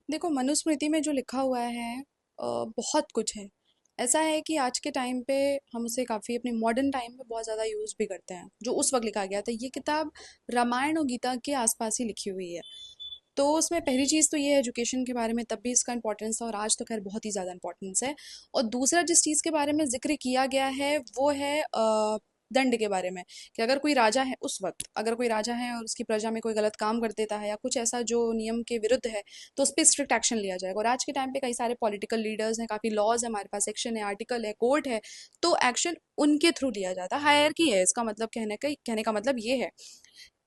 देखो, मनुस्मृति में जो लिखा हुआ है बहुत कुछ है। ऐसा है कि आज के टाइम पे हम उसे काफ़ी अपने मॉडर्न टाइम में बहुत ज़्यादा यूज़ भी करते हैं। जो उस वक्त लिखा गया था, ये किताब रामायण और गीता के आसपास ही लिखी हुई है। तो उसमें पहली चीज़ तो ये है एजुकेशन के बारे में, तब भी इसका इंपॉर्टेंस था और आज तो खैर बहुत ही ज़्यादा इंपॉर्टेंस है। और दूसरा जिस चीज़ के बारे में जिक्र किया गया है वो है दंड के बारे में। कि अगर कोई राजा है, उस वक्त अगर कोई राजा है और उसकी प्रजा में कोई गलत काम कर देता है या कुछ ऐसा जो नियम के विरुद्ध है, तो उस पर स्ट्रिक्ट एक्शन लिया जाएगा। और आज के टाइम पे कई सारे पॉलिटिकल लीडर्स हैं, काफ़ी लॉज है हमारे पास, सेक्शन है, आर्टिकल है, कोर्ट है। तो एक्शन उनके थ्रू लिया जाता है। हायरकी है इसका मतलब, कहने का मतलब ये है।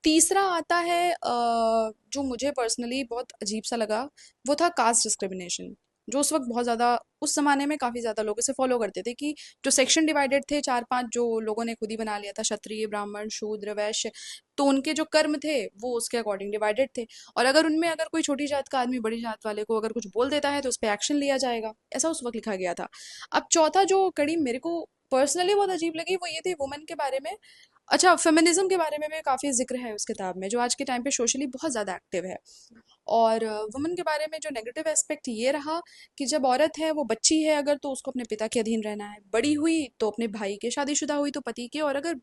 तीसरा आता है जो मुझे पर्सनली बहुत अजीब सा लगा, वो था कास्ट डिस्क्रिमिनेशन। जो उस वक्त बहुत ज़्यादा, उस जमाने में काफ़ी ज़्यादा लोग इसे फॉलो करते थे कि जो सेक्शन डिवाइडेड थे, चार पांच जो लोगों ने खुद ही बना लिया था, क्षत्रिय, ब्राह्मण, शूद्र, वैश्य। तो उनके जो कर्म थे वो उसके अकॉर्डिंग डिवाइडेड थे। और अगर उनमें अगर कोई छोटी जात का आदमी बड़ी जात वाले को अगर कुछ बोल देता है तो उस पर एक्शन लिया जाएगा, ऐसा उस वक्त लिखा गया था। अब चौथा जो कड़ी मेरे को पर्सनली बहुत अजीब लगी वो ये थी वुमेन के बारे में। अच्छा, फेमिनिज्म के बारे में भी काफ़ी जिक्र है उस किताब में, जो आज के टाइम पे सोशली बहुत ज़्यादा एक्टिव है। और वुमेन के बारे में जो नेगेटिव एस्पेक्ट ये रहा कि जब औरत है, वो बच्ची है अगर, तो उसको अपने पिता के अधीन रहना है। बड़ी हुई तो अपने भाई के, शादीशुदा हुई तो पति के, और अगर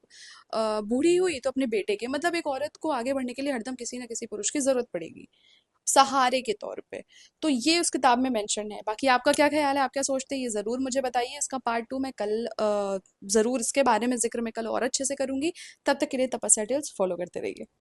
बूढ़ी हुई तो अपने बेटे के। मतलब एक औरत को आगे बढ़ने के लिए हरदम किसी ना किसी पुरुष की ज़रूरत पड़ेगी, सहारे के तौर पे। तो ये उस किताब में मेंशन है। बाकी आपका क्या ख्याल है, आप क्या सोचते हैं, ये ज़रूर मुझे बताइए। इसका पार्ट 2 मैं कल ज़रूर इसके बारे में जिक्र मैं कल और अच्छे से करूंगी। तब तक के लिए तपस्या टिल्स फॉलो करते रहिए।